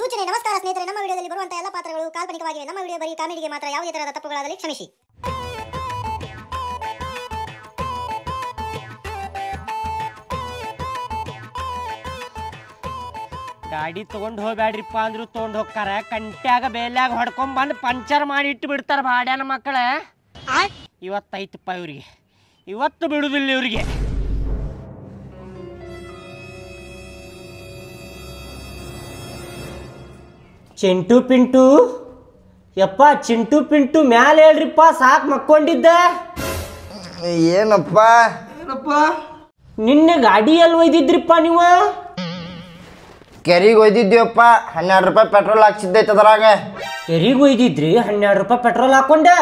ಸೂಚನೆ. ನಮಸ್ಕಾರ ಸ್ನೇಹಿತರೆ, ನಮ್ಮ ವಿಡಿಯೋದಲ್ಲಿ ಬರುವಂತಹ ಎಲ್ಲ ಪಾತ್ರಗಳು ಕಾಲ್ಪನಿಕವಾಗಿವೆ. ನಮ್ಮ ವಿಡಿಯೋ ಬರೀ ಕಾಮಿಡಿಗೆ ಮಾತ್ರ. ಯಾವುದೇ ತರಹದ ತಪ್ಪುಗಳಾದಲ್ಲಿ ಕ್ಷಮಿಸಿ. ಗಾಡಿ ತಗೊಂಡು ಹೋಗ್ಬೇಡ್ರಿಪ್ಪ ಅಂದ್ರು ತಗೊಂಡು ಹೋಗ್ತಾರ. ಕಂಟ್ಯಾಗ ಬೇಲ್ಯಾಗ ಹೊಡ್ಕೊಂಡ್ ಬಂದು ಪಂಚರ್ ಮಾಡಿ ಇಟ್ಟು ಬಿಡ್ತಾರ ಬಾಡ್ಯಾನ ಮಕ್ಕಳ. ಇವತ್ತೈತಪ್ಪ ಇವ್ರಿಗೆ, ಇವತ್ತು ಬಿಡುದಿಲ್ಲ ಇವ್ರಿಗೆ. ಚಿಂಟು ಪಿಂಟು, ಯಪ್ಪ ಚಿಂಟು ಪಿಂಟು ಮ್ಯಾಲ ಹೇಳ್ರಿಪ್ಪ, ಸಾಕು ಮಕ್ಕೊಂಡಿದ್ದ. ಏನಪ್ಪ ನಿನ್ನೆ ಗಾಡಿಯಲ್ಲಿ ಒಯ್ದಿದ್ರಿಪ್ಪ ನೀವು? ಕೆರಿಗೆ ಒಯ್ದಿದ್ದೀವಪ್ಪ. 12 ರೂಪಾಯಿ ಪೆಟ್ರೋಲ್ ಹಾಕ್ಸಿದ್ದೈತೆ ಅದ್ರಾಗ. ಕೆರಿಗೆ ಒಯ್ದಿದ್ರಿ? 12 ರೂಪಾಯಿ ಪೆಟ್ರೋಲ್ ಹಾಕೊಂಡೆ?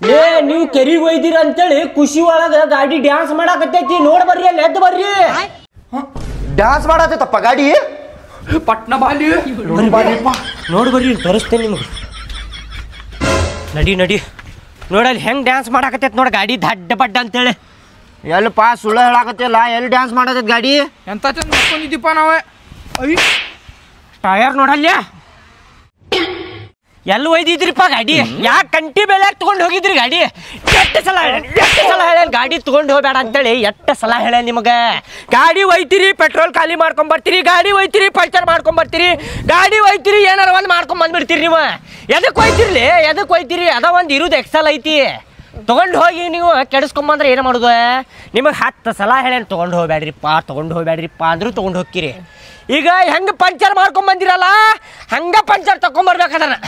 ಲೇ, ನೀವು ಕೆರಿಗೆ ಒಯ್ದಿರ ಅಂತೇಳಿ ಖುಷಿ ಒಳಗ ಗಾಡಿ ಡ್ಯಾನ್ಸ್ ಮಾಡಾಕತ್ತೈತಿ. ನೋಡ್ ಬರ್ರಿ, ಅಲ್ಲಿ ಎದ್ದು ಬರ್ರಿ. ಡ್ಯಾನ್ಸ್ ಮಾಡತ್ತೈತಪ್ಪ ಗಾಡಿ. ಪಟ್ನ ಬಾಲಿ ನೋಡಿ ಬರ್ರಿ, ತೋರಿಸ್ತೇನೆ ನಿಮಗೆ. ನಡಿ ನಡಿ, ನೋಡಲ್ಲಿ ಹೆಂಗ್ ಡ್ಯಾನ್ಸ್ ಮಾಡಾಕತ್ತೈತಿ ನೋಡಿ ಗಾಡಿ ದಡ್ಡ ಬಡ್ಡ ಅಂತೇಳಿ. ಎಲ್ಲಪ್ಪ ಸುಳ್ಳು ಹೇಳಾಕತ್ತಿಲ್ಲ, ಎಲ್ಲಿ ಡ್ಯಾನ್ಸ್ ಮಾಡತೈತಿ ಗಾಡಿ? ಎಂತ ಚಂದ ಮಾಡ್ಕೊಂಡಿದ್ದೀಪ್ಪ ನಾವೇ. ಟಯರ್ ನೋಡಲ್ಲ ಎಲ್ಲಿ ಒಯ್ದಿದ್ರಿಪ್ಪ ಗಾಡಿ? ಯಾಕೆ ಕಂಟಿ ಬೆಲೆ ತಗೊಂಡು ಹೋಗಿದ್ರಿ ಗಾಡಿ? ಎಷ್ಟು ಸಲ ಹೇಳ ಗಾಡಿ ತಗೊಂಡು ಹೋಗ್ಬೇಡ ಅಂತೇಳಿ. ಎಷ್ಟು ಸಲ ಹೇಳ ನಿಮಗೆ? ಗಾಡಿ ಒಯ್ತೀರಿ, ಪೆಟ್ರೋಲ್ ಖಾಲಿ ಮಾಡ್ಕೊಂಡ್ ಬರ್ತೀರಿ. ಗಾಡಿ ಒಯ್ತೀರಿ, ಪಂಚರ್ ಮಾಡ್ಕೊಂಡ್ ಬರ್ತೀರಿ. ಗಾಡಿ ಒಯ್ತೀರಿ, ಏನಾರ ಒಂದು ಮಾಡ್ಕೊಂಡ್ ಬಂದ್ಬಿಡ್ತೀರಿ. ನೀವು ಎದಕ್ಕೆ ಒಯ್ತಿರ್ಲಿ? ಎದಕ್ಕೆ ಒಯ್ತೀರಿ? ಅದ ಒಂದು ಇರುದು ಎಕ್ಸಲ್ ಐತಿ. ತೊಗೊಂಡು ಹೋಗಿ ನೀವು ಕೆಡಿಸ್ಕೊಂಬಂದ್ರೆ ಏನು ಮಾಡೋದು? ನಿಮಗೆ 10 ಸಲ ಹೇಳೇನು ತೊಗೊಂಡು ಹೋಗ್ಬೇಡ್ರಿಪ್ಪ ಅಂದ್ರೂ ತೊಗೊಂಡು ಹೋಗ್ತೀರಿ. ಈಗ ಹೆಂಗೆ ಪಂಚರ್ ಮಾಡ್ಕೊಂಡ್ ಬಂದಿರಲ್ಲ, ಹಂಗೆ ಪಂಚರ್ ತಗೊಂಬರ್ಬೇಕು ಅದನ್ನ.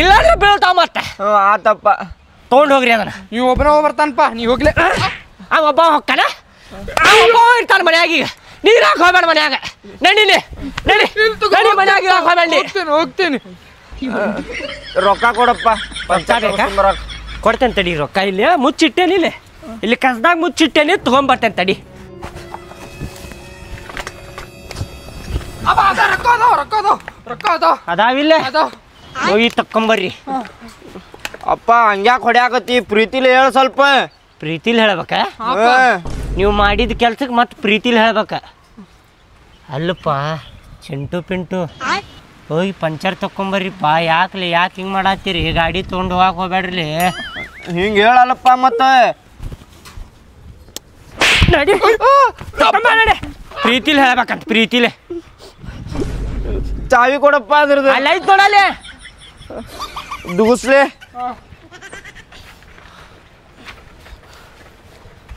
ಇಲ್ಲಾಂದ್ರೆ ಬೀಳ್ತಾವ ಮತ್ತೆ. ಆತಪ್ಪ, ತೊಗೊಂಡು ಹೋಗ್ರಿ ಅದನ್ನ. ನೀವು ಒಬ್ಬನ ಬರ್ತಾನಪ್ಪ, ನೀವು ಹೋಗ್ಲೆ. ಒಬ್ಬ ಹೋಗ್ತಾನೆ, ಒಬ್ಬ ಇರ್ತಾನೆ ಮನ್ಯಾಗ. ಈಗ ನೀರಾಗ ಹೋಗ್ಬೇಡ ಮನ್ಯಾಗ. ನಡಿಲಿ ನಡಿ ನಡಿ, ಮನ್ಯಾಗ ಹೋಗ್ಬೇಡಿ. ಹೋಗ್ತೇನೆ. ರೊಕ್ಕ ಕೊಡಪ್ಪ. ಕೊಡ್ತೇನೆ ತಡಿ. ರೊಕ್ಕ ಇಲ್ಲಿ ಮುಚ್ಚಿಟ್ಟೇನಿ, ಇಲ್ಲಿ ಕಸದಾಗ ಮುಚ್ಚಿಟ್ಟೇನಿ, ತೊಗೊಂಬರ್ತೇನೆ ತಡಿ. ಅದಾವಿಲ್ಲ, ಹೋಗಿ ತಕ್ಕೊಂಬರ್ರಿ. ಅಪ್ಪ ಹಂಗ್ಯಾಕೆ ಹೊಡ್ಯಾಕತ್ತಿ? ಪ್ರೀತಿಲಿ ಹೇಳ ಸ್ವಲ್ಪ. ಪ್ರೀತಿಲಿ ಹೇಳ್ಬೇಕ? ನೀವು ಮಾಡಿದ ಕೆಲ್ಸಕ್ಕೆ ಮತ್ತೆ ಪ್ರೀತಿಲಿ ಹೇಳ್ಬೇಕ. ಅಲ್ಲಪ್ಪ ಚಿಂಟು ಪಿಂಟು, ಹೋಗಿ ಪಂಚರ್ ತಕ್ಕೊಂಬರ್ರಿಪ್ಪ. ಯಾಕೆ ಹಿಂಗೆ ಮಾಡತ್ತೀರಿ? ಗಾಡಿ ತೊಗೊಂಡು ಹೋಗಕ್ಕೆ ಹೋಗ್ಬೇಡ್ರಿ. ಹಿಂಗೆ ಹೇಳಲ್ಲಪ್ಪ ಮತ್ತೆ. ನಡಿ ನಡಿ, ಪ್ರೀತಿಲಿ ಹೇಳ್ಬೇಕಂತ. ಪ್ರೀತಿಲೆ ಚಾವಿ ಕೊಡಪ್ಪ ಅದ್ರದ್ದು. ಅಲ್ಲ ಐತ್ ನೋಡಲ್ಲಿ, ದುಗುಸ್ಲೆ.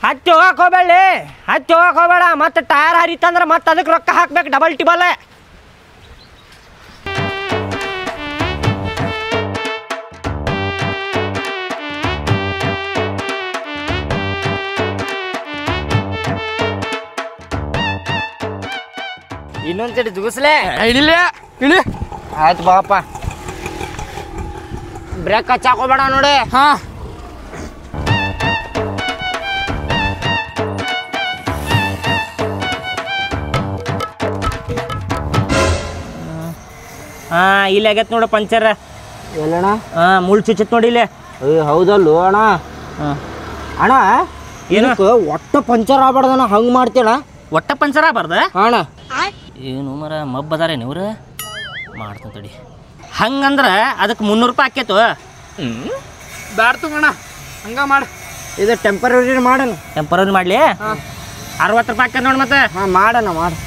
ಹತ್ತಿ ಹೋಗಕ್ಕೆ ಹೋಗ್ಬೇಡ. ಮತ್ತೆ ಟಯರ್ ಹರಿತಂದ್ರೆ ಮತ್ತೆ ಅದಕ್ಕೆ ರೊಕ್ಕ ಹಾಕ್ಬೇಕು, ಡಬಲ್ ಟಿಬಲ್. ಇನ್ನೊಂದ್ಸರಿ ದುಗುಸ್ಲೆ. ಇಳಿ. ಆಯ್ತು ಬಾಪ. ಬ್ರೇಕ್ ಹಚ್ಚಾಕೋಬೇಡ ನೋಡಿ. ಹಾ, ಇಲ್ಲಿ ಆಗೈತೆ ನೋಡು ಪಂಚರ್. ಎಲ್ಲಣ್ಣ? ಮುಳ್ಳು ಚುಚ್ಚತ್ ನೋಡಿ ಇಲ್ಲಿ. ಹೌದಲ್ಲು ಅಣ್ಣ. ಅಣ್ಣ ಏನು ಒಟ್ಟು ಪಂಚರ್ ಆಗ್ಬಾರ್ದಣ್ಣ, ಹಂಗೆ ಮಾಡ್ತೀಣ. ಒಟ್ಟ ಪಂಚರ್ ಆಗ್ಬಾರ್ದ ಅಣ್ಣ? ಏನು ಮರ ಮಬ್ಬದಾರೇನು ಇವ್ರು? ಮಾಡ್ತಾನೆ ತಡಿ. ಹಂಗಂದ್ರೆ ಅದಕ್ಕೆ 300 ರೂಪಾಯಿ ಆಕೇತು. ಬ್ಯಾಡ ತಗೋಣ, ಹಂಗ ಮಾಡು. ಇದು ಟೆಂಪರರಿ ಮಾಡೋಣ. ಟೆಂಪರರಿ ಮಾಡಲಿ. 60 ರೂಪಾಯಿ ಆಕೇತ್ ನೋಡಿ ಮತ್ತೆ. ಹಾಂ ಮಾಡೋಣ ಮಾಡಿ.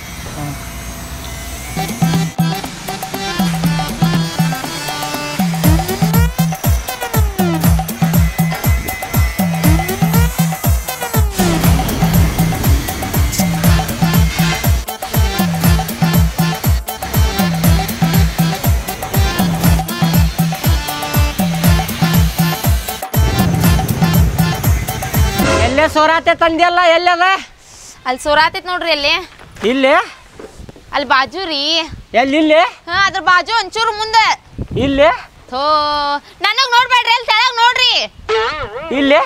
ಎಲ್ಲೇ ಸೋರಾತೆ ತಂದಿಯಲ್ಲ, ಎಲ್ಲದ? ಅಲ್ಲಿ ಸೋರಾತೈತ್ ನೋಡ್ರಿ. ಅಲ್ಲಿ ಇಲ್ಲಿ ಅಲ್ಲಿ ಬಾಜು ರೀ. ಎಲ್ಲಿ? ಹಾ, ಅದ್ರ ಬಾಜು ಒಂಚೂರು ಮುಂದೆ. ಇಲ್ಲಿ ಥೋ, ನನಗ್ ನೋಡ್ಬೇಡ್ರಿ, ಅಲ್ಲಿ ತೆಳಗ್ ನೋಡ್ರಿ. ಇಲ್ಲಿ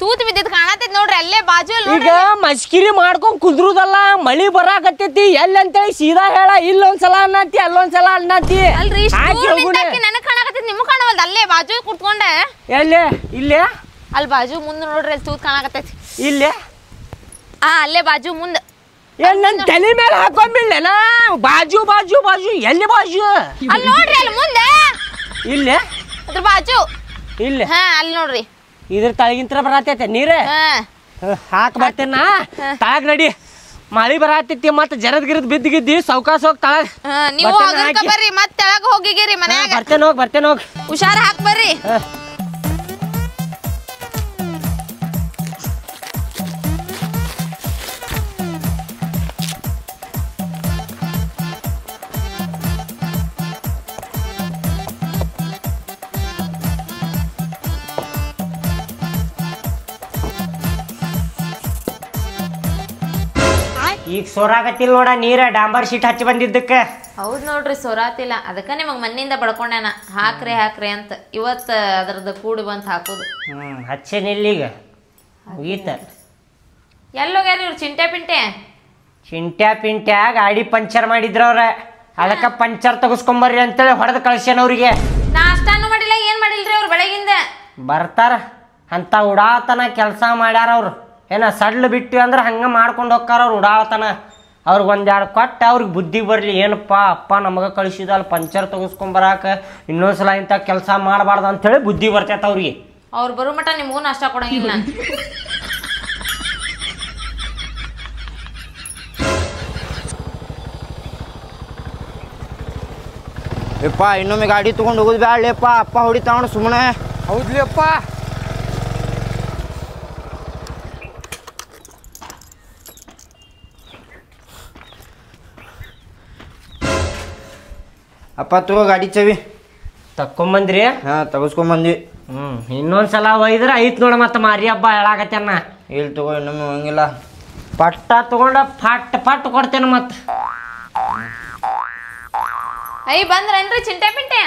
ತೂತ್ ಬಿದ್ದಿದ್ ಕಾಣತೈತ್ ನೋಡ್ರಿ, ಅಲ್ಲೇ ಬಾಜು. ಈಗ ಮಸ್ಕಿರಿ ಮಾಡ್ಕೊಂಡ್ ಕುದ್ರುದಲ್ಲ, ಮಳಿ ಬರಾಕತ್ತೈತಿ. ಎಲ್ಲಿ ಅಂತೇಳಿ ಸೀದಾ ಹೇಳ. ಇಲ್ಲೊಂದ್ಸಲ ಅನ್ನತಿ, ಅಲ್ಲೊಂದ್ಸಲ ಅನ್ನತಿ. ಅಲ್ರಿ, ನನಗ್ ಕಾಣಕತ್ತೈತಿ, ನಿಮಗ್ ಕಾಣವಲ್ದು. ಅಲ್ಲೇ ಬಾಜು ಕುತ್ಕೊಂಡೆ. ಎಲ್ಲಿ? ಇಲ್ಲೇ ಅಲ್ಲಿ ಬಾಜು ಮುಂದೆ ನೋಡ್ರಿ, ಅಲ್ಲಿ ತೂತ್ ಕಾಣಕತ್ತೈತಿ. ಇಲ್ಲೇ ಅಲ್ಲೇ ಬಾಜು ಮುಂದೆ. ಏನ್ ನನ್ ತಲೆ ಮೇಲೆ ಹಾಕೊಂಬಿಡ್ಲೇನ ಬಾಜು ಬಾಜು ಬಾಜು ಎಲ್ಲಿ ಬಾಜು ಅಲ್ಲಿ ನೋಡ್ರಿ ಅಲ್ಲಿ ಮುಂದೆ ಇಲ್ಲೇ ಅದ್ರ ಬಾಜು ಇಲ್ಲೇ ಹಾ ಅಲ್ಲಿ ನೋಡ್ರಿ ಇದ್ರ ತಳಗಿಂತ್ರ ಬರತೈತೆ ನೀರ ಹಾಕ್ ಬರ್ತೇನ ತಳಗ್ ನಡಿ ಮಳಿ ಬರತೈತಿ ಮತ್ತ ಜರದ್ ಗಿರದ್ ಬಿದ್ದಿಗಿದ್ದಿ ಸಾವ್ಕಾಸ್ ಹೋಗ್ ತಳಗ್ ನೀವು ಹೋಗಲ್ಕ ಬರ್ರಿ ಮತ್ ತೆಳಗ ಹೋಗಿಗಿರಿ ಮನ್ಯಾಗ ಬರ್ತೇನೆ ಹೋಗ್ ಹುಷಾರ ಹಾಕ್ ಬರ್ರಿ ಈಗ ಸೋರಾಗತ್ತಿಲ್ಲ ನೋಡ ನೀರ ಡಾಂಬರ್ ಶೀಟ್ ಹಚ್ಚಿ ಬಂದಿದ್ದಕ್ಕೆ ಹೌದ್ ನೋಡ್ರಿ ಸೊರಾತಿಲ್ಲ ಅದಕ್ಕ ನಿಮಗ್ ಮಣ್ಣಿಂದ ಬಡ್ಕೊಂಡೇನ ಹಾಕ್ರಿ ಹಾಕ್ರಿ ಅಂತ ಇವತ್ತ ಅದ್ರದ್ದು ಕೂಡಿ ಬಂತ ಹಾಕೋದು ಹಚ್ಚೇನಿಲ್ಲೀಗ ಮುಗೀತ ಎಲ್ಲೋಗ್ಯಾರ ಇವ್ರು ಚಿಂಟೆ ಪಿಂಟೆ ಚಿಂಟ್ಯಾ ಗಾಡಿ ಪಂಚರ್ ಮಾಡಿದ್ರ ಅವ್ರ ಅದಕ್ಕ ಪಂಚರ್ ತಗಸ್ಕೊಂಬರ್ರಿ ಅಂತೇಳಿ ಹೊಡೆದು ಕಳ್ಸ್ಯಾನ ಅವ್ರಿಗೆ ನಾಷ್ಟಾನು ಮಾಡಿಲ್ಲ ಏನ್ ಮಾಡಿಲ್ರಿ ಅವ್ರು ಬೆಳಗಿಂದ ಬರ್ತಾರ ಅಂತ ಉಡಾತನ ಕೆಲಸ ಮಾಡ್ಯಾರ ಅವ್ರು ಏನ ಸಡ್ಲು ಬಿಟ್ಟು ಅಂದ್ರೆ ಹಂಗೆ ಮಾಡ್ಕೊಂಡು ಹೋಗ್ತಾರ ಅವ್ರು ಉಡಾತನ ಅವ್ರಿಗೆ ಒಂದೆರಡು ಕೊಟ್ಟು ಅವ್ರಿಗೆ ಬುದ್ಧಿ ಬರಲಿ ಏನಪ್ಪ ಅಪ್ಪ ನಮಗೆ ಕಳಿಸಿದಲ್ಲ ಪಂಚರ್ ತಗಸ್ಕೊಂಬರಾಕ ಇನ್ನೊಂದ್ಸಲ ಇಂಥ ಕೆಲಸ ಮಾಡಬಾರ್ದು ಅಂಥೇಳಿ ಬುದ್ಧಿ ಬರ್ತೈತೆ ಅವ್ರಿಗೆ ಅವ್ರು ಬರೋ ಮಟ್ಟ ನಿಮಗೂ ನಾಷ್ಟ ಕೊಡಂಗಿಲ್ಲ ಯಪ್ಪ ಇನ್ನೊಮ್ಮೆ ಗಾಡಿ ತೊಗೊಂಡು ಹೋಗೋದು ಬ್ಯಾಡ್ಲೇಪ್ಪ ಅಪ್ಪ ಹೊಡಿತಾವಣ ಸುಮ್ಮನೆ ಹೌದ್ಲಿ ಅಪ್ಪ ಅಪ್ಪ ತಗೋ ಗಾಡಿ ಚವಿ ತಕ್ಕೊಂಬಂದ್ರಿ ಹಾಂ ತಗಸ್ಕೊಂಬಂದ್ವಿ ಇನ್ನೊಂದ್ಸಲ ಒಯ್ದ್ರೆ ಐತ್ ನೋಡ ಮತ್ತೆ ಮಾರಿ ಹಬ್ಬ ಹೇಳಾಕತ್ತೇನ ಇಲ್ಲಿ ತಗೋ ಇನ್ನೊಮ್ಮೆ ಹೋಗಂಗಿಲ್ಲ ಪಟ್ಟ ತಗೊಂಡ ಪಟ್ ಕೊಡ್ತೇನೆ ಮತ್ತೆ ಬಂದ್ರೇನ್ರಿ ಚಿಂಟೆ ಪಿಂಟೆ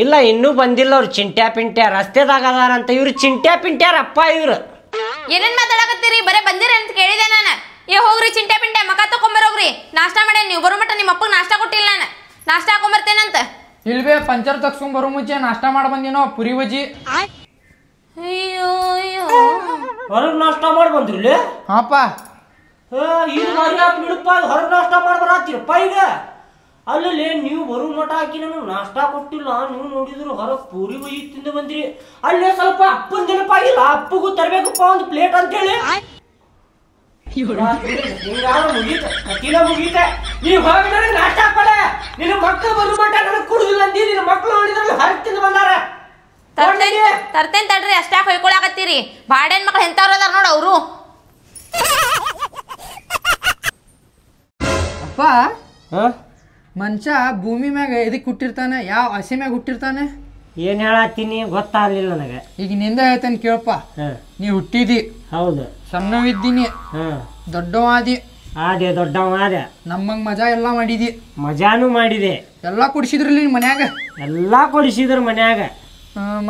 ಇಲ್ಲ ಇನ್ನೂ ಬಂದಿಲ್ಲ ಅವ್ರು ಚಿಂಟ್ಯಾ ರಸ್ತೆದಾಗ ಅದಾರಂತ ಇವ್ರು ಚಿಂಟ್ಯಾರಪ್ಪ ಇವ್ರು ಏನೇನ್ ಮಾತಾಡಕತ್ತೀರಿ ಬರೇ ಬಂದಿರ ಅಂತ ಕೇಳಿದೆ ನಾನು ಹೋಗ್ರಿ ಚಿಂಟೆ ಪಿಂಟೆ ಮಕ ತಕೊಂಬರೋಗ್ರಿ ನಾಷ್ಟ ಮಾಡೇನಿ ನೀವು ಬರೋ ಮಟ್ಟ ನಿಮ್ಮ ಅಪ್ಪಗೆ ನಾಷ್ಟ ಕೊಟ್ಟಿಲ್ಲ ನಾನು ನಾಷ್ಟ ಹಾಕೊಂಬರ್ತೇನಂತ ಇಲ್ವೇ ಪಂಚರ್ ತಗ್ಸ್ಕೊಂಡ್ ಬರೋ ಮುಂಚೆ ನಾಷ್ಟ ಮಾಡಿ ಬಂದಿನೋ ಪುರಿ ಬಜ್ಜಿ ಅಯ್ಯೋ ಅಯ್ಯೋ ಹೊರಗೆ ನಾಷ್ಟ ಮಾಡಿ ಬಂದ್ರಿ ಹಾಪ ಹೊರಗೆ ನಾಷ್ಟ ಮಾಡಿ ಬರತ್ತೀರಪ್ಪ ಈಗ ಅಲ್ಲಿ ನೀವು ಬರೋ ಮಠ ಹಾಕಿ ನನಗೆ ನಾಷ್ಟ ಕೊಟ್ಟಿಲ್ಲ ನೀವು ನೋಡಿದ್ರು ಹೊರಗೆ ಪೂರಿ ಬಜ್ಜಿ ತಿಂದು ಬಂದ್ರಿ ಅಲ್ಲೇ ಸ್ವಲ್ಪ ಅಪ್ಪನ ನೆನಪಾಗಿಲ್ಲ ಅಪ್ಪಗೂ ತರಬೇಕಪ್ಪ ಒಂದು ಪ್ಲೇಟ್ ಅಂತೇಳಿ ಮುಗೀತ ನೀವು ಹೋಗಿ ನನಗೆ ನಾಷ್ಟ ಹಾಕೊಳ್ಳೆ ನಿನ್ನ ಮಕ್ಕಳು ಬರೋ ಮಠ ನನಗೆ ಕುಡುದಿಲ್ಲ ಅಂದಿ ನಿನ್ನ ಮಕ್ಕಳು ನೋಡಿದ್ರಲ್ಲಿ ಹೊರಗೆ ತಿಂದು ಬಂದಾರ ತರ್ತೇನ್ ತಡ್ರಿ ಅಷ್ಟಾಗ ಹೊಯ್ಕೊಳಕತ್ತೀರಿ ಬಾಡೇನ್ ಮಕ್ಳು ಎಂತವ್ರ ಅದಾರ ನೋಡ ಅವರು ಅಪ್ಪ ಮನುಷ್ಯ ಭೂಮಿ ಮ್ಯಾಗ ಎದಕ್ಕೆ ಹುಟ್ಟಿರ್ತಾನೆ ಯಾವ ಹಸಿ ಮ್ಯಾಗ ಹುಟ್ಟಿರ್ತಾನೆ ಏನ್ ಹೇಳತ್ತೀನಿ ಗೊತ್ತಾಗ್ಲಿಲ್ಲ ನನಗೆ ಈಗ ನಿಂದ ಹೇಳ್ತೇನೆ ಕೇಳಪ್ಪ ನೀ ಹುಟ್ಟಿದಿ ಹೌದು ಸಣ್ಣವಿದ್ದೀನಿ ದೊಡ್ಡವಾದಿ ಆದೆ ದೊಡ್ಡವ ಆದೆ ನಮ್ಮಂಗ್ ಮಜಾ ಎಲ್ಲ ಮಾಡಿದಿ ಮಜಾನು ಮಾಡಿದೆ ಎಲ್ಲ ಕುಡಿಸಿದ್ರಲ್ಲಿ ನಿನ್ ಮನ್ಯಾಗ ಎಲ್ಲಾ ಕೊಡಿಸಿದ್ರು ಮನ್ಯಾಗ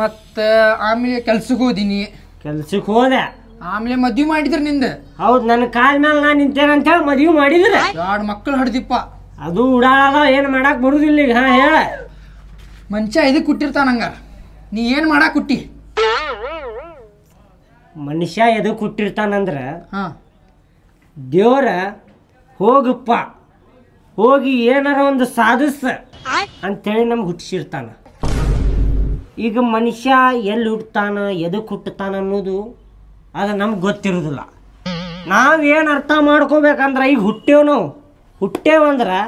ಮತ್ತೆ ಆಮೇಲೆ ಕೆಲ್ಸಕ್ಕೆ ಹೋದಿನಿ ಕೆಲ್ಸಕ್ಕೆ ಹೋದೆ ಆಮೇಲೆ ಮದ್ವಿ ಮಾಡಿದ್ರ ನಿಂದ ಹೌದು ನನ್ನ ಕಾಲ ಮೇಲೆ ನಾನು ನಿಂತೇನೆ ಅಂತ ಹೇಳಿ ಮದುವೆ ಮಾಡಿದ್ರೆ 2 ಮಕ್ಕಳು ಹಡ್ದಿಪ್ಪ ಅದು ಉಡಾಳ ಏನ್ ಮಾಡಕ್ ಬರುದಿಲ್ಲ ಈಗ ಹೇಳ ಮನುಷ್ಯ ಇದಕ್ಕೆ ಹುಟ್ಟಿರ್ತಾನ ಹಂಗಾರ ನೀ ಏನ್ ಮಾಡಾಕ್ ಹುಟ್ಟಿ ಮನುಷ್ಯ ಎದಕ್ ಹುಟ್ಟಿರ್ತಾನಂದ್ರ ಹಾ ದೇವ್ರ ಹೋಗಪ್ಪ ಹೋಗಿ ಏನಾರ ಒಂದು ಸಾಧಿಸ ಅಂತೇಳಿ ನಮ್ಗೆ ಹುಟ್ಟಿಸಿರ್ತಾನ ಈಗ ಮನುಷ್ಯ ಎಲ್ಲಿ ಹುಟ್ಟತಾನ ಎದಕ್ಕೆ ಹುಟ್ಟತಾನ ಅನ್ನೋದು ಅದು ನಮ್ಗೆ ಗೊತ್ತಿರೋದಿಲ್ಲ ನಾವೇನು ಅರ್ಥ ಮಾಡ್ಕೋಬೇಕಂದ್ರೆ ಈಗ ಹುಟ್ಟೇವಂದ್ರೆ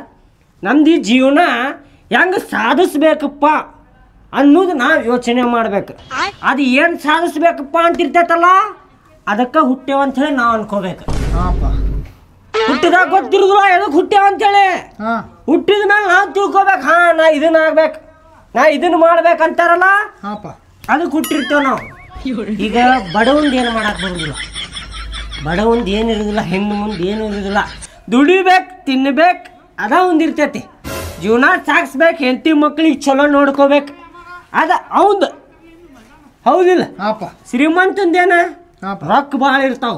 ನಮ್ದು ಈ ಜೀವನ ಹೆಂಗೆ ಸಾಧಿಸ್ಬೇಕಪ್ಪ ಅನ್ನೋದು ನಾವು ಯೋಚನೆ ಮಾಡ್ಬೇಕು ಅದು ಏನು ಸಾಧಿಸ್ಬೇಕಪ್ಪ ಅಂತಿರ್ತೈತಲ್ಲ ಅದಕ್ಕೆ ಹುಟ್ಟೇವಂತ ಹೇಳಿ ನಾವು ಅನ್ಕೋಬೇಕು ಹುಟ್ಟಿದಾಗ ಗೊತ್ತಿರುದಿಲ್ಲ ಎದಕ್ಕೆ ಹುಟ್ಟೇವ ಅಂತೇಳಿ ಹುಟ್ಟಿದ ಮೇಲೆ ನಾವು ತಿಳ್ಕೊಬೇಕು ನಾ ಇದನ್ನ ಆಗ್ಬೇಕು ನಾ ಇದನ್ನ ಮಾಡ್ಬೇಕಂತಾರಲ್ಲ ಅದಕ್ಕೆ ಹುಟ್ಟಿರ್ತೇವೆ ನಾವು ಈಗ ಬಡವಂದು ಏನು ಮಾಡಕ್ ಬರೋದಿಲ್ಲ ಬಡವಂದು ಏನಿರೋದಿಲ್ಲ ಹಿಂದೆ ಮುಂದೆ ಏನು ಇರೋದಿಲ್ಲ ದುಡಿಬೇಕು ತಿನ್ಬೇಕು ಅದ ಒಂದು ಇರ್ತೈತಿ ಜೀವನ ಸಾಗಿಸ್ಬೇಕು ಹೆಂಡತಿ ಮಕ್ಳಿಗೆ ಚಲೋ ನೋಡ್ಕೋಬೇಕು ಅದ ಅವಂದು ಹೌದಿಲ್ಲ ಶ್ರೀಮಂತಂದೇನ ರೊಕ್ಕ ಭಾಳ ಇರ್ತಾವ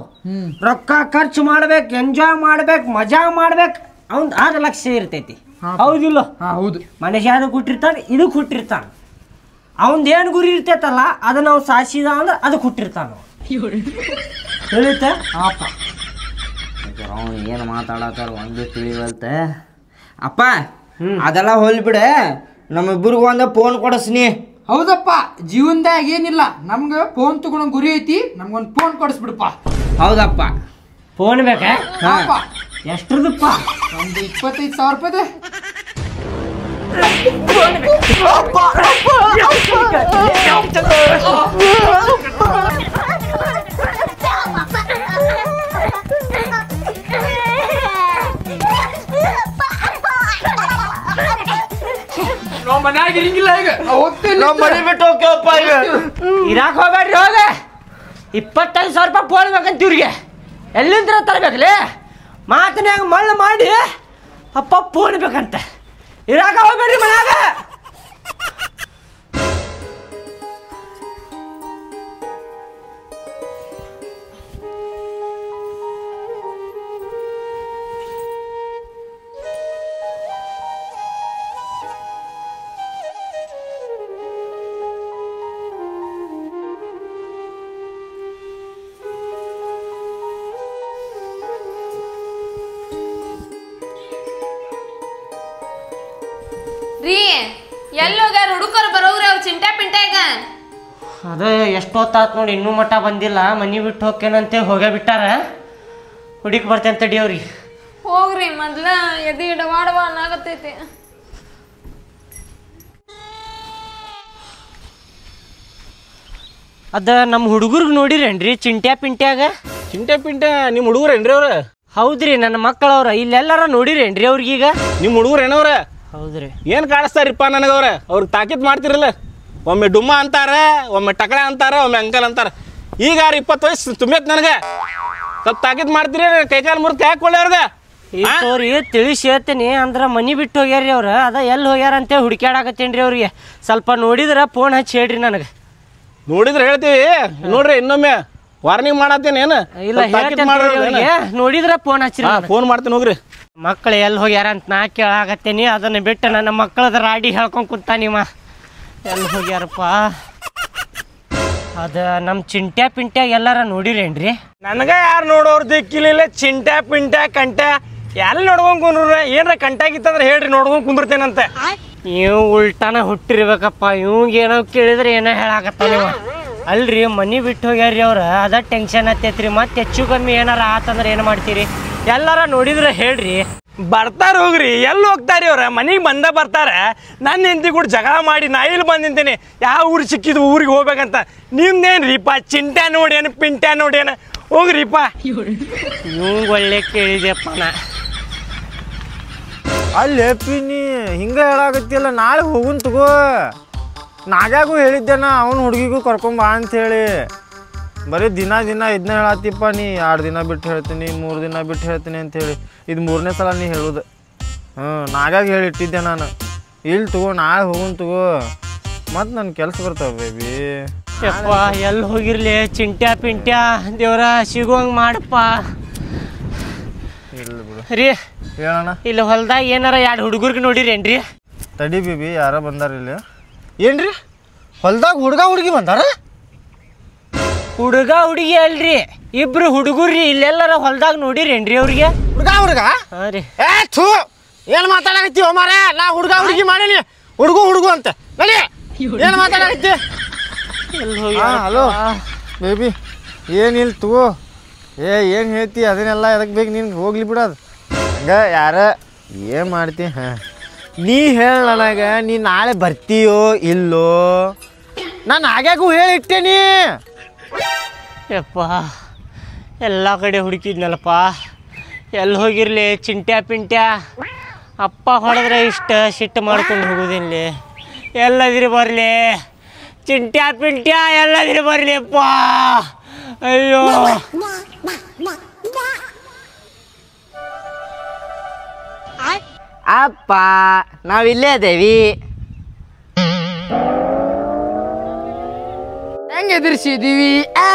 ರೊಕ್ಕ ಖರ್ಚು ಮಾಡ್ಬೇಕು ಎಂಜಾಯ್ ಮಾಡ್ಬೇಕು ಮಜಾ ಮಾಡ್ಬೇಕು ಅವಂದ್ ಆದ ಲಕ್ಷ್ಯ ಇರ್ತೈತಿ ಹೌದಿಲ್ಲ ಹೌದು ಮನುಷ್ಯ ಅದಕ್ಕೆ ಹುಟ್ಟಿರ್ತಾನೆ ಇದಕ್ಕೆ ಹುಟ್ಟಿರ್ತಾನ ಅವಂದ್ ಏನು ಗುರಿ ಇರ್ತೈತಲ್ಲ ಅದನ್ನ ನಾವು ಸಾಧಿಸಿದ ಅಂದ್ರೆ ಅದಕ್ಕೆ ಹುಟ್ಟಿರ್ತಾನ ತಿಳಿತ ಅವ್ನು ಏನು ಮಾತಾಡತ್ತಾರ ಒಂದು ತಿಳಿವಲ್ತ. ಅಪ್ಪ ಅದೆಲ್ಲ ಹೋಲ್ಬಿಡೆ, ನಮ್ಮಿಬ್ಬರಿಗೂ ಒಂದು ಫೋನ್ ಕೊಡಿಸ್ನಿ. ಹೌದಪ್ಪ, ಜೀವನದಾಗ ಏನಿಲ್ಲ, ನಮ್ಗೆ ಫೋನ್ ತಗೊಳೋ ಗುರಿ ಐತಿ, ನಮ್ಗೊಂದು ಫೋನ್ ಕೊಡಿಸ್ಬಿಡಪ್ಪ. ಹೌದಪ್ಪ. ಫೋನ್ ಬೇಕಾ? ಎಷ್ಟ್ರದಪ್ಪ? ಒಂದು 25,000 ರೂಪಾಯಿದೆ. ನಾವು ಮನ್ಯಾಗ ಇರಂಗಿಲ್ಲ ಈಗ, ನಾವು ಮನೆ ಬಿಟ್ಟು ಹೋಗ್ತೇವಪ್ಪ ಈಗ. ಇರಾಕ್ ಹೋಗ್ಬೇಡ್ರಿ, ಹೋಗ. 25,000 ರೂಪಾಯಿ ಫೋನ್ ಬೇಕಂತ ಇವ್ರಿಗೆ ಎಲ್ಲಿಂದ ತರಬೇಕಲೇ? ಮಾತನ್ಯಾಗ ಮಳ್ಳು ಮಾಡಿ ಅಪ್ಪ ಫೋನ್ ಬೇಕಂತ. ಇರಾಕ ಹೋಗ್ಬೇಡ್ರಿ ಮನ್ಯಾಗ. ರೀ ಎಲ್ಲಿ ಹೋಗ್ಯಾರ ಹುಡುಕರು ಬರೋವ್ರಿ ಅವ್ರು ಚಿಂಟೆ ಪಿಂಟ್ಯಾಗ? ಅದೇ ಎಷ್ಟೊತ್ತಾತ್ ನೋಡಿ, ಇನ್ನೂ ಮಟ್ಟ ಬಂದಿಲ್ಲ. ಮನೆ ಬಿಟ್ಟು ಹೋಗ್ತೇನಂತೆ ಹೋಗೇ ಬಿಟ್ಟಾರ. ಹುಡುಕಿ ಬರ್ತೇನೆ ತಡಿ ಅವ್ರಿಗೆ. ಹೋಗ್ರಿ, ಮೊದ್ಲ ಎದಿ ಡವಾಡವ ಅನ್ನಾಗತ್ತೈತಿ. ಅದ ನಮ್ಮ ಹುಡುಗರ್ಗೆ ನೋಡಿರೇನ್ರಿ ಚಿಂಟ್ಯಾ ಪಿಂಟ್ಯಾಗ? ಚಿಂಟೆ ಪಿಂಟೆ ನಿಮ್ಮ ಹುಡುಗರೇನ್ರಿ ಅವ್ರ? ಹೌದ್ರಿ, ನನ್ನ ಮಕ್ಕಳವ್ರ. ಇಲ್ಲೆಲ್ಲಾರ ನೋಡಿರೇನ್ರಿ ಅವ್ರಿಗೀಗ? ನಿಮ್ಮ ಹುಡುಗರು ಏನವ್ರ? ಹೌದ್ರಿ. ಏನು ಕಾಣಿಸ್ತಾರಿಪ್ಪ ನನಗವ್ರ? ಅವ್ರಿಗೆ ತಾಕೀತ್ ಮಾಡ್ತಿರಲ್ಲ. ಒಮ್ಮೆ ಡುಮ್ಮ ಅಂತಾರ, ಒಮ್ಮೆ ಟಕಳ ಅಂತಾರ, ಒಮ್ಮೆ ಅಂಕಲ್ ಅಂತಾರ. ಈಗ 20 ವಯಸ್ಸು ತುಂಬೈತ್ ನನಗೆ. ಸ್ವಲ್ಪ ತಾಕೀತ್ ಮಾಡ್ತೀರಿ, ಕೈಕಾಲು ಮುರ್ದು ಕೈ ಹಾಕೊಳ್ಳಿ ಅವ್ರಿಗೆ. ತೋರಿ ತಿಳಿಸಿ ಹೇಳ್ತೇನೆ. ಅಂದ್ರ ಮನಿ ಬಿಟ್ಟು ಹೋಗ್ಯಾರ್ರಿ ಅವ್ರ. ಅದ ಎಲ್ಲಿ ಹೋಗ್ಯಾರ ಅಂತೇಳಿ ಹುಡುಕ್ಯಾಡಕತ್ತೇನ್ರಿ ಅವ್ರಿಗೆ. ಸ್ವಲ್ಪ ನೋಡಿದ್ರ ಫೋನ್ ಹಚ್ಚಿ ಹೇಳ್ರಿ ನನಗೆ. ನೋಡಿದ್ರೆ ಹೇಳ್ತೀವಿ, ನೋಡ್ರಿ ಇನ್ನೊಮ್ಮೆ ವಾರ್ನಿಂಗ್ ಮಾಡತ್ತೇನೆ. ಏನು ಇಲ್ಲ, ನೋಡಿದ್ರ ಫೋನ್ ಹಚ್ಚಿರಿ. ಫೋನ್ ಮಾಡ್ತೀನಿ ಹೋಗ್ರಿ. ಮಕ್ಕಳು ಎಲ್ಲಿ ಹೋಗ್ಯಾರ ಅಂತ ನಾ ಕೇಳಾಕತ್ತೇನಿ. ಅದನ್ನ ಬಿಟ್ಟು ನನ್ನ ಮಕ್ಕಳದ ರಾಡಿ ಹೇಳ್ಕೊಂಡ್ ಕುಂತ ನಿಮ್ಮ ಎಲ್ಲಿ ಹೋಗ್ಯಾರಪ್ಪ. ಅದ ನಮ್ಮ ಚಿಂಟ್ಯಾ ಪಿಂಟ್ಯಾಗ ಎಲ್ಲಾರ ನೋಡಿರೇನ್ರಿ? ನನಗ ಯಾರು ನೋಡೋರು ದಿಕ್ಕಿಲಿಲ್ಲ. ಚಿಂಟ್ಯಾ ಪಿಂಟ್ಯಾ ಕಂಟ್ಯಾ ಎಲ್ಲಿ ನೋಡ್ಕೊಂಡ್ ಕುಂದ್ರ? ಏನ್ರ ಕಂಟ್ಯಾಗಿತ್ತಂದ್ರೆ ಹೇಳ್ರಿ, ನೋಡ್ಕೊಂಡ್ ಕುಂದಿರ್ತೇನಂತೆ. ನೀವು ಉಲ್ಟಾನ ಹುಟ್ಟಿರ್ಬೇಕಪ್ಪ. ಇವಂಗೇನೋ ಕೇಳಿದ್ರೆ ಏನೋ ಹೇಳಾಕತ್ತ ನೀವು. ಅಲ್ರಿ, ಮನಿ ಬಿಟ್ಟು ಹೋಗ್ಯಾರ್ರಿ ಅವ್ರ. ಅದ ಟೆನ್ಷನ್ ಹತ್ತೈತ್ರಿ. ಮತ್ತೆ ಹೆಚ್ಚು ಕಮ್ಮಿ ಏನಾರ ಆತಂದ್ರೆ ಏನು ಮಾಡ್ತೀರಿ? ಎಲ್ಲಾರ ನೋಡಿದ್ರೆ ಹೇಳ್ರಿ. ಬರ್ತಾರ ಹೋಗ್ರಿ. ಎಲ್ಲಿ ಹೋಗ್ತಾರಿ ಅವ್ರ? ಮನೆಗೆ ಬಂದ ಬರ್ತಾರ. ನನ್ನ ಹೆಂಡತಿ ಕೂಡ ಜಗಳ ಮಾಡಿ ನಾ ಇಲ್ಲಿ ಬಂದಿಂತೀನಿ. ಯಾವ ಊರು ಸಿಕ್ಕಿದ್ವು ಊರಿಗೆ ಹೋಗ್ಬೇಕಂತ. ನಿಮ್ದೇನ್ರಿಪ್ಪ? ಚಿಂಟ್ಯಾ ನೋಡೇನು ಪಿಂಟ್ಯಾ ನೋಡೇನು? ಹೋಗ್ರಿಪ್ಪ. ಇವಂಗ ಒಳ್ಳೆ ಕೇಳಿದೆಪ್ಪ ನಾ. ಅಲ್ಲೇ ನೀ ಹಿಂಗೆ ಹೇಳಾಕತ್ತಿಲ್ಲ. ನಾಳೆ ಹೋಗುನ್ ತಗೋ. ನಾಗ್ಯಾಗೂ ಹೇಳಿದ್ದೇನ ಅವನ ಹುಡುಗಿಗೂ ಕರ್ಕೊಂಬಾ ಅಂಥೇಳಿ. ಬರೀ ದಿನ ಇದನ್ನ ಹೇಳತ್ತಿಪ್ಪ. ನೀ 2 ದಿನ ಬಿಟ್ಟು ಹೇಳ್ತೀನಿ, 3 ದಿನ ಬಿಟ್ಟು ಹೇಳ್ತೀನಿ ಅಂಥೇಳಿ. ಇದು 3ನೇ ಸಲ ನೀ ಹೇಳೋದು. ನಾಗ್ಯಾಗ ಹೇಳಿಟ್ಟಿದ್ದೆ ನಾನು. ಇಲ್ಲಿ ತಗೋ, ನಾಳೆ ಹೋಗುನ್ ತಗೋ. ಮತ್ತು ನನ್ನ ಕೆಲಸ ಬರ್ತಾವ ಬೇಬಿ. ಯಪ್ಪ, ಎಲ್ಲಿ ಹೋಗಿರ್ಲಿ ಚಿಂಟ್ಯಾ ಪಿಂಟ್ಯಾ? ದೇವ್ರ ಸಿಗೋಂಗ್ ಮಾಡಪ್ಪ. ಇಲ್ಲ ಬಿಡು. ರೀ, ಹೇಳೋಣ. ಇಲ್ಲಿ ಹೊಲ್ದಾಗ ಏನಾರ 2 ಹುಡುಗರ್ಗೆ ನೋಡಿರೇನ್ರಿ? ತಡಿ ಬೇಬಿ, ಯಾರ ಬಂದಾರ ಇಲ್ಲಿ? ಏನ್ರಿ ಹೊಲ್ದಾಗ ಹುಡುಗಿ ಬಂದಾರ? ಹುಡುಗ ಹುಡುಗಿ ಅಲ್ರಿ, ಇಬ್ರು ಹುಡುಗರ್ರಿ. ಇಲ್ಲೆಲ್ಲಾರ ಹೊಲ್ದಾಗ ನೋಡಿರೇನ್ರಿ ಅವ್ರಿಗೆ? ಹುಡುಗ ಹಾಂ ರೀ. ಏನು ಮಾತಾಡಕತ್ತೀವ ಮಾರೇ? ನಾ ಹುಡುಗಿ ಮಾಡೀನಿ. ಹುಡುಗು ಅಂತ ನಡಿ. ಏನು ಮಾತಾಡಕತ್ತಿ? ಹಲೋ ಬೇಬಿ, ಏನಿಲ್ಲ ತಗೋ. ಏನು ಹೇಳ್ತಿ? ಅದನ್ನೆಲ್ಲ ಎದಕ್ಕೆ ಬೇಕು ನಿನ್ಗೆ? ಹೋಗ್ಲಿ ಬಿಡೋದು. ಹಂಗೆ ಯಾರ ಏನು ಮಾಡ್ತಿ? ನೀ ಹೇಳ ನನಗೆ, ನೀ ನಾಳೆ ಬರ್ತೀಯೋ ಇಲ್ಲೋ? ನಾನು ಆಗ್ಯಾಗೂ ಹೇಳಿಟ್ಟೇನಿ. ಯಪ್ಪ, ಎಲ್ಲ ಕಡೆ ಹುಡುಕಿದ್ನಲ್ಲಪ್ಪ. ಎಲ್ಲಿ ಹೋಗಿರ್ಲಿ ಚಿಂಟ್ಯಾ ಪಿಂಟ್ಯಾ? ಅಪ್ಪ ಹೊಡೆದ್ರೆ ಇಷ್ಟ ಸಿಟ್ಟು ಮಾಡ್ಕೊಂಡು ಹೋಗೋದಿಲ್ಲಿ. ಎಲ್ಲದಿರಿ ಬರಲಿ ಚಿಂಟ್ಯಾ ಪಿಂಟ್ಯಾ, ಎಲ್ಲದಿರಿ ಬರಲಿ ಅಪ್ಪ. ಅಯ್ಯೋ, ಅಪ್ಪ ನಾವಿಲ್ಲೇ ಅದೇವಿ. ಹೆಂಗ್ ಎದುರಿಸಿದೀವಿ? ಆ